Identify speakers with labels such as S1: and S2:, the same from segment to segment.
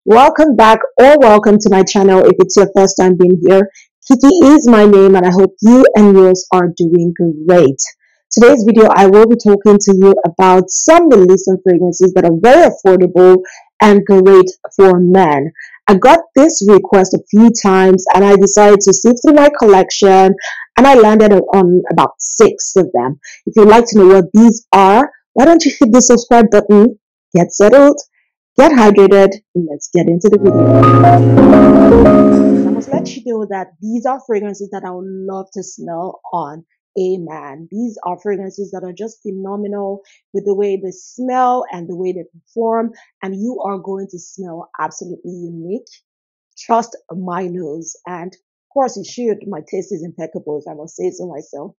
S1: Welcome back or welcome to my channel if it's your first time being here. Kiki is my name and I hope you and yours are doing great. Today's video I will be talking to you about some release fragrances that are very affordable and great for men. I got this request a few times and I decided to sift through my collection and I landed on about 6 of them. If you'd like to know what these are, why don't you hit the subscribe button, get settled, get hydrated, and let's get into the video. I must let you know that these are fragrances that I would love to smell on a man. These are fragrances that are just phenomenal with the way they smell and the way they perform, and you are going to smell absolutely unique. Trust my nose, and of course you should. My taste is impeccable, if I must say so myself.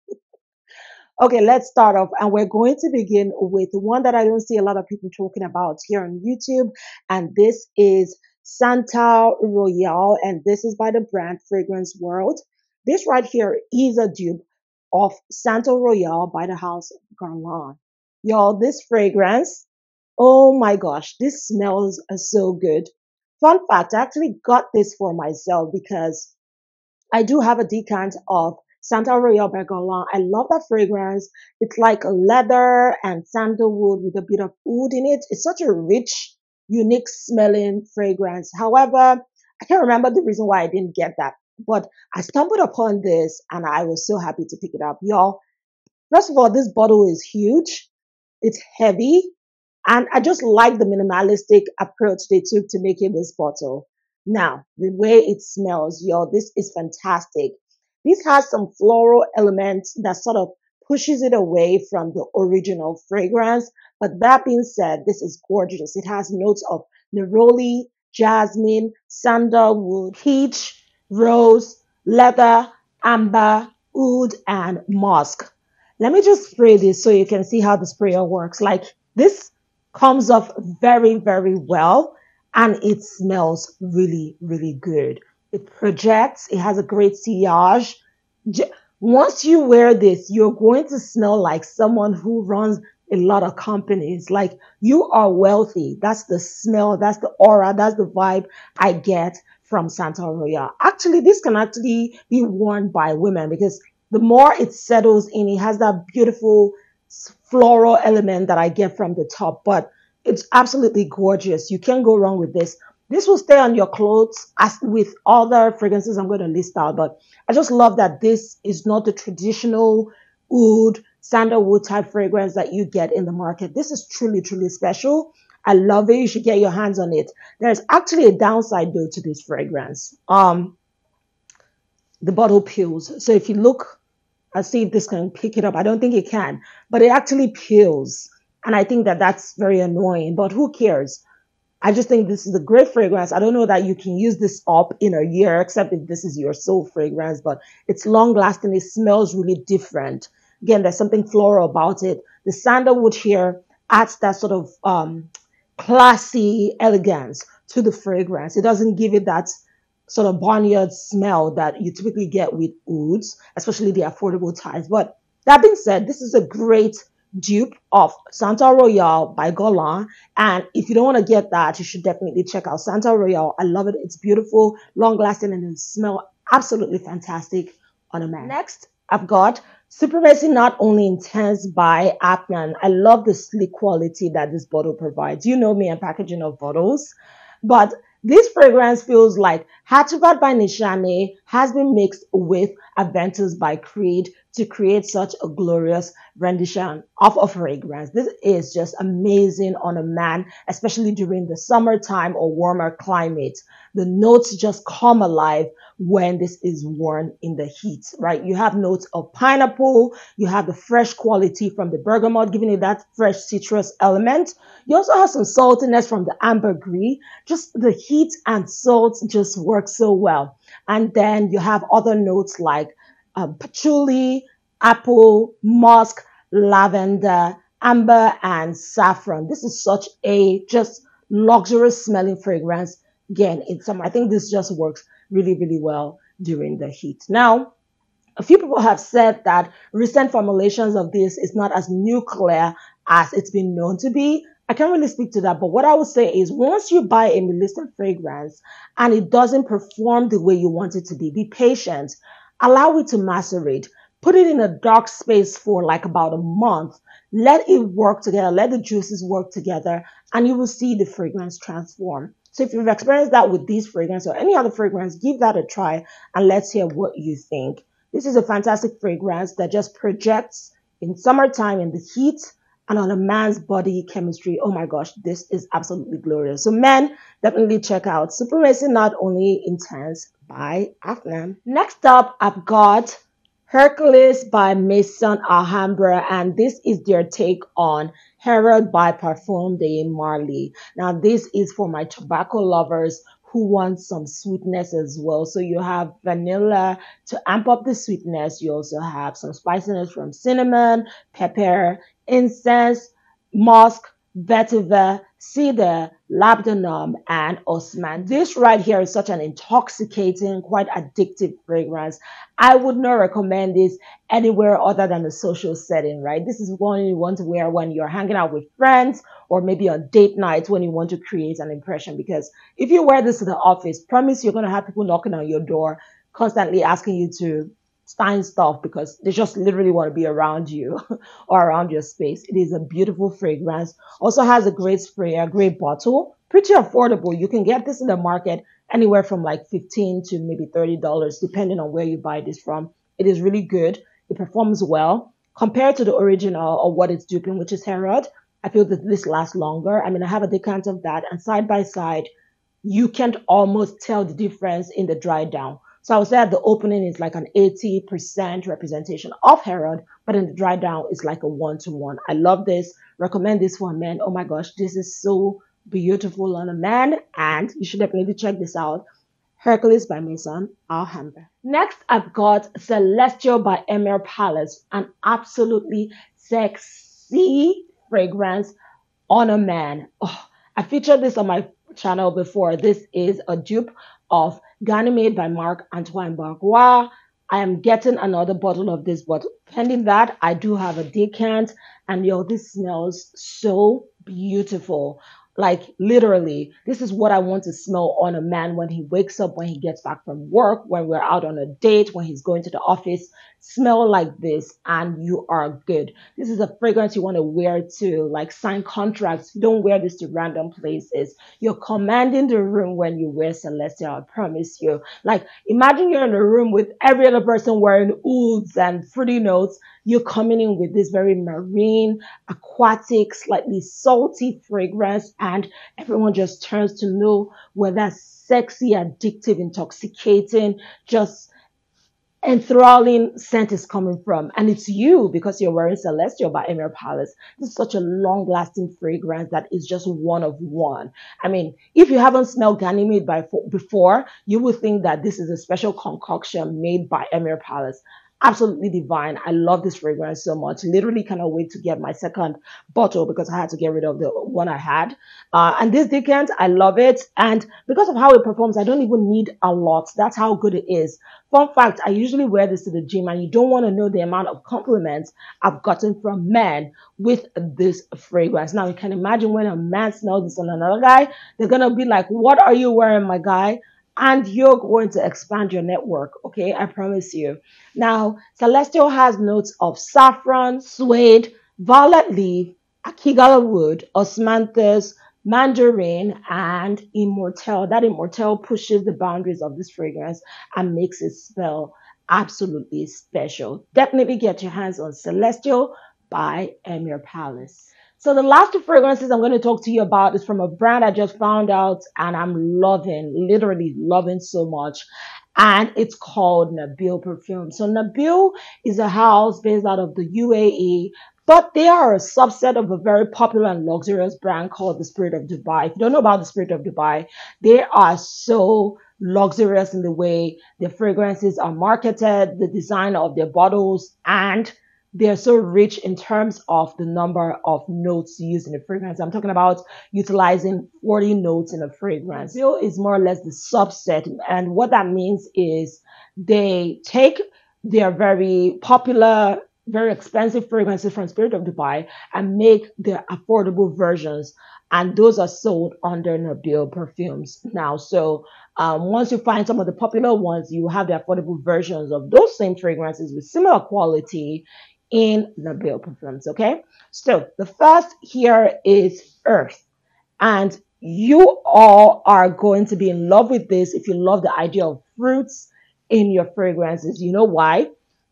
S1: Okay, let's start off, and we're going to begin with one that I don't see a lot of people talking about here on YouTube, and this is Santal Royal, and this is by the brand Fragrance World. This right here is a dupe of Santal Royal by the house Cologne. Y'all, this fragrance, oh my gosh, this smells so good. Fun fact, I actually got this for myself because I do have a decant of Santal Royal by Cologne. I love that fragrance. It's like a leather and sandalwood with a bit of oud in it. It's such a rich, unique smelling fragrance. However, I can't remember the reason why I didn't get that, but I stumbled upon this and I was so happy to pick it up. Y'all, first of all, this bottle is huge. It's heavy. And I just like the minimalistic approach they took to making this bottle. Now, the way it smells, y'all, this is fantastic. This has some floral elements that sort of pushes it away from the original fragrance. But that being said, this is gorgeous. It has notes of neroli, jasmine, sandalwood, peach, rose, leather, amber, oud, and musk. Let me just spray this so you can see how the sprayer works. Like this comes off very, very well and it smells really, really good. It projects, it has a great sillage. Once you wear this, you're going to smell like someone who runs a lot of companies. Like you are wealthy. That's the smell, that's the aura, that's the vibe I get from Santal Royal. Actually, this can actually be worn by women because the more it settles in, it has that beautiful floral element that I get from the top, but it's absolutely gorgeous. You can't go wrong with this. This will stay on your clothes as with other fragrances I'm going to list out, but I just love that this is not the traditional oud, sandalwood type fragrance that you get in the market. This is truly, truly special. I love it. You should get your hands on it. There's actually a downside though to this fragrance. The bottle peels. So if you look, I'll see if this can pick it up. I don't think it can, but it actually peels. And I think that that's very annoying, but who cares? I just think this is a great fragrance. I don't know that you can use this up in a year, except if this is your sole fragrance, but it's long lasting. It smells really different. Again, there's something floral about it. The sandalwood here adds that sort of classy elegance to the fragrance. It doesn't give it that sort of barnyard smell that you typically get with ouds, especially the affordable types. But that being said, this is a great dupe of Santal Royal by Cologne. And if you don't want to get that, you should definitely check out Santal Royal. I love it. It's beautiful, long lasting, and it smells absolutely fantastic on a man. Next, I've got Supremacy Not Only Intense by Apnan. I love the sleek quality that this bottle provides. You know me and packaging of bottles, but this fragrance feels like Hacivat by Nishane has been mixed with Aventus by Creed to create such a glorious rendition of a fragrance. This is just amazing on a man, especially during the summertime or warmer climate. The notes just come alive when this is worn in the heat, right? You have notes of pineapple, you have the fresh quality from the bergamot, giving it that fresh citrus element. You also have some saltiness from the ambergris. Just the heat and salt just work so well. And then you have other notes like patchouli, apple, musk, lavender, amber, and saffron. This is such a just luxurious smelling fragrance. Again, in summer, I think this just works really, really well during the heat. Now, a few people have said that recent formulations of this is not as nuclear as it's been known to be. I can't really speak to that, but what I would say is once you buy a listed fragrance and it doesn't perform the way you want it to be patient. Allow it to macerate. Put it in a dark space for like about a month. Let it work together. Let the juices work together and you will see the fragrance transform. So if you've experienced that with these fragrance or any other fragrance, give that a try and let's hear what you think. This is a fantastic fragrance that just projects in summertime in the heat and on a man's body chemistry. Oh my gosh, this is absolutely glorious. So men, definitely check out Supremacy Not Only Intense by Afnan. Next up, I've got Hercules by Maison Alhambra, and this is their take on Herod by Parfum de Marly. Now, this is for my tobacco lovers who want some sweetness as well. So you have vanilla to amp up the sweetness. You also have some spiciness from cinnamon, pepper, incense, musk, vetiver, cedar, labdanum, and osman. This right here is such an intoxicating, quite addictive fragrance. I would not recommend this anywhere other than a social setting, right? This is one you want to wear when you're hanging out with friends or maybe on date nights when you want to create an impression. Because if you wear this to the office, promise you're going to have people knocking on your door constantly asking you to sign stuff because they just literally want to be around you or around your space. It is a beautiful fragrance. Also has a great sprayer, great bottle, pretty affordable. You can get this in the market anywhere from like $15 to maybe $30, depending on where you buy this from. It is really good. It performs well compared to the original or what it's duping, which is Herod. I feel that this lasts longer. I mean, I have a decant of that, and side by side, you can't almost tell the difference in the dry down. So I would say at the opening is like an 80% representation of Herod, but in the dry down it's like a one-to-one. I love this. Recommend this for men. Oh my gosh, this is so beautiful on a man, and you should definitely check this out. Hercules by Maison Alhambra. Next, I've got Celestial by Emir Palace, an absolutely sexy fragrance on a man. Oh, I featured this on my channel before. This is a dupe of Ganymede by Marc Antoine Bargois. I am getting another bottle of this, but pending that, I do have a decant, and yo, this smells so beautiful. Like literally, this is what I want to smell on a man when he wakes up, when he gets back from work, when we're out on a date, when he's going to the office. Smell like this and you are good. This is a fragrance you want to wear to like sign contracts. You don't wear this to random places. You're commanding the room when you wear Celestial, I promise you. Like imagine you're in a room with every other person wearing ouds and fruity notes. You're coming in with this very marine, aquatic, slightly salty fragrance, and everyone just turns to know where that sexy, addictive, intoxicating, just enthralling scent is coming from. And it's you because you're wearing Celestial by Emir Palace. This is such a long-lasting fragrance that is just one of one. I mean, if you haven't smelled Ganymede before, you would think that this is a special concoction made by Emir Palace. Absolutely divine. I love this fragrance so much. Literally cannot wait to get my second bottle because I had to get rid of the one I had. And this decant, I love it. And because of how it performs, I don't even need a lot. That's how good it is. Fun fact, I usually wear this to the gym, and you don't want to know the amount of compliments I've gotten from men with this fragrance. Now, you can imagine when a man smells this on another guy, they're going to be like, what are you wearing, my guy? And you're going to expand your network, okay? I promise you. Now, Celestial has notes of saffron, suede, violet leaf, akigala wood, osmanthus, mandarin, and immortelle. That immortelle pushes the boundaries of this fragrance and makes it smell absolutely special. Definitely get your hands on Celestial by Emir Palace. So the last two fragrances I'm going to talk to you about is from a brand I just found out and I'm loving, literally loving so much. And it's called Nabil Perfume. So Nabil is a house based out of the UAE, but they are a subset of a very popular and luxurious brand called the Spirit of Dubai. If you don't know about the Spirit of Dubai, they are so luxurious in the way their fragrances are marketed, the design of their bottles, and they're so rich in terms of the number of notes used in a fragrance. I'm talking about utilizing 40 notes in a fragrance. Bill is more or less the subset. And what that means is they take their very popular very expensive fragrances from Spirit of Dubai and make the affordable versions. And those are sold under Nabil Perfumes now. So once you find some of the popular ones, you have the affordable versions of those same fragrances with similar quality in Nabil Perfumes. Okay. So the first here is Earth. And you all are going to be in love with this if you love the idea of fruits in your fragrances. You know why?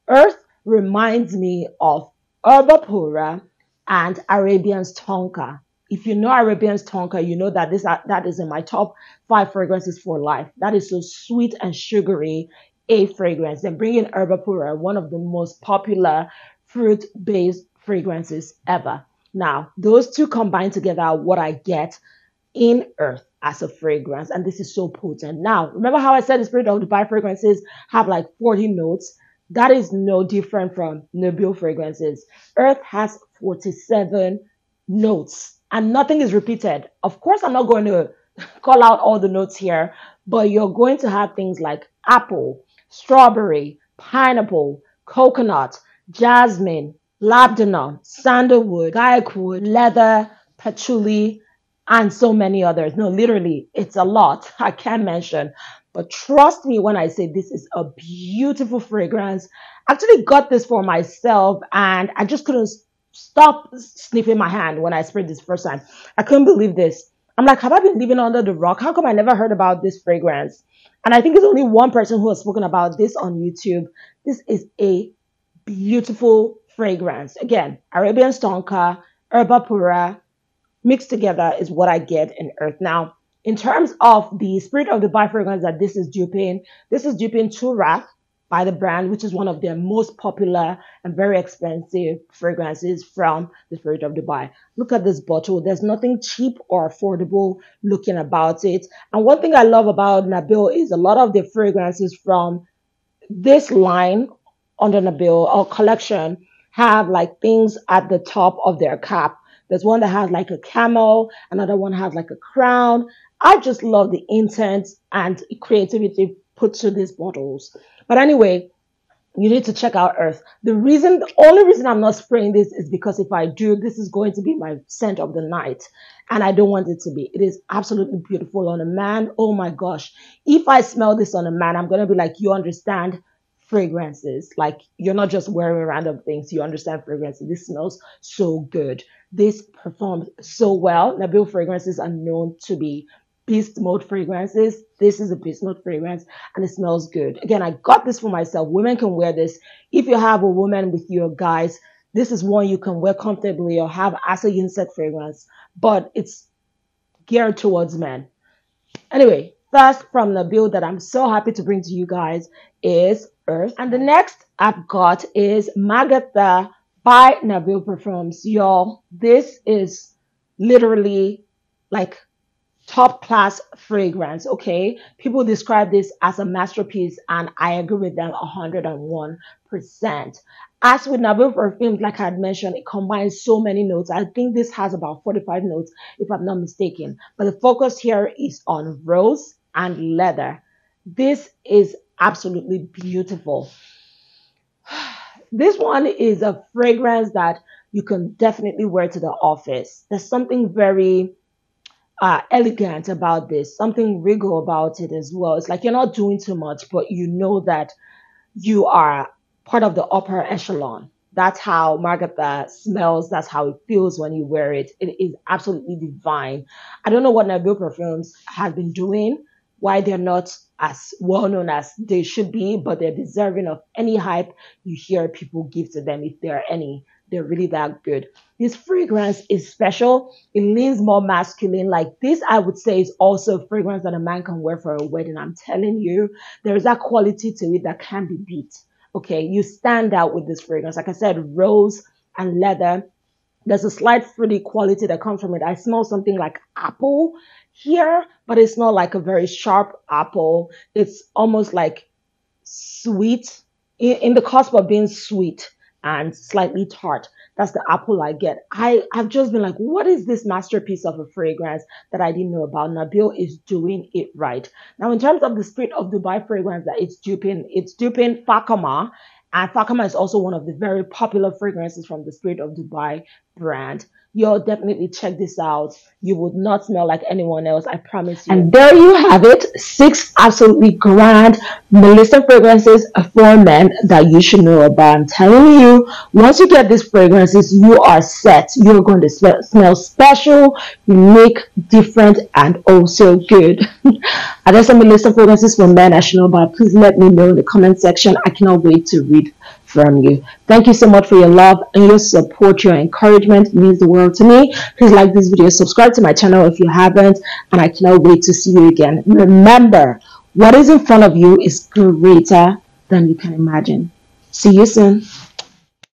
S1: Earth reminds me of Erba Pura and Arabians Tonka. If you know Arabians Tonka, you know that that is in my top 5 fragrances for life. That is so sweet and sugary a fragrance. Then bring in Erba Pura, one of the most popular fruit-based fragrances ever. Now, those two combined together are what I get in Earth as a fragrance, and this is so potent. Now, remember how I said the Spirit of Dubai fragrances have like 40 notes? That is no different from Nabil fragrances. Earth has 47 notes, and nothing is repeated. Of course, I'm not going to call out all the notes here, but you're going to have things like apple, strawberry, pineapple, coconut, jasmine, labdanum, sandalwood, gaiacool, leather, patchouli, and so many others. No, literally, it's a lot. I can't mention. But trust me when I say this is a beautiful fragrance. I actually got this for myself and I just couldn't stop sniffing my hand when I sprayed this first time. I couldn't believe this. I'm like, have I been living under the rock? How come I never heard about this fragrance? And I think it's only one person who has spoken about this on YouTube. This is a beautiful fragrance. Again, Arabian Tonka, Erba Pura, mixed together is what I get in Earth. Now, in terms of the Spirit of Dubai fragrance that this is duping Tura by the brand, which is one of their most popular and very expensive fragrances from the Spirit of Dubai. Look at this bottle. There's nothing cheap or affordable looking about it. And one thing I love about Nabil is a lot of the fragrances from this line under Nabil or collection have like things at the top of their cap. There's one that has like a camel, another one has like a crown. I just love the intent and creativity put to these bottles. But anyway, you need to check out Earth. The only reason I'm not spraying this is because if I do, this is going to be my scent of the night. And I don't want it to be. It is absolutely beautiful on a man. Oh my gosh. If I smell this on a man, I'm going to be like, you understand fragrances. Like, you're not just wearing random things. You understand fragrances. This smells so good. This performs so well. Nabil fragrances are known to be beast mode fragrances. This is a beast mode fragrance and it smells good. Again, I got this for myself. Women can wear this. If you have a woman with your guys, this is one you can wear comfortably or have as a unisex fragrance, but it's geared towards men. Anyway, first from Nabil that I'm so happy to bring to you guys is Earth. And the next I've got is Magatha by Nabil Perfumes. Y'all, this is literally like top class fragrance. Okay, people describe this as a masterpiece and I agree with them 101%. As with Nabil Perfumes, like I had mentioned, it combines so many notes. I think this has about 45 notes if I'm not mistaken, but the focus here is on rose and leather. This is absolutely beautiful. This one is a fragrance that you can definitely wear to the office. There's something very elegant about this, something regal about it as well. It's like you're not doing too much, but you know that you are part of the upper echelon. That's how Margatha smells. That's how it feels when you wear it. It is absolutely divine. I don't know what Nabil Perfumes have been doing, why they're not as well known as they should be, but they're deserving of any hype you hear people give to them if there are any. They're really that good. This fragrance is special. It leans more masculine. Like this, I would say, is also a fragrance that a man can wear for a wedding. I'm telling you, there is that quality to it that can't be beat. Okay, you stand out with this fragrance. Like I said, rose and leather. There's a slight fruity quality that comes from it. I smell something like apple here, but it's not like a very sharp apple. It's almost like sweet, in the cusp of being sweet and slightly tart. That's the apple I get. I've just been like, what is this masterpiece of a fragrance that I didn't know about? Nabil is doing it right. Now, in terms of the Spirit of Dubai fragrance that it's duping Fakhama And Fakhama is also one of the very popular fragrances from the Spirit of Dubai brand. You'll definitely check this out. You would not smell like anyone else, I promise you. And there you have it, 6 absolutely grand Melissa fragrances for men that you should know about. I'm telling you, once you get these fragrances, you are set. You're going to smell special, unique, different, and also good. Are there some Melissa fragrances for men I should know about? Please let me know in the comment section. I cannot wait to read from you. Thank you so much for your love and your support. Your encouragement means the world to me. Please like this video, subscribe to my channel if you haven't, and I cannot wait to see you again. Remember, what is in front of you is greater than you can imagine. See you soon.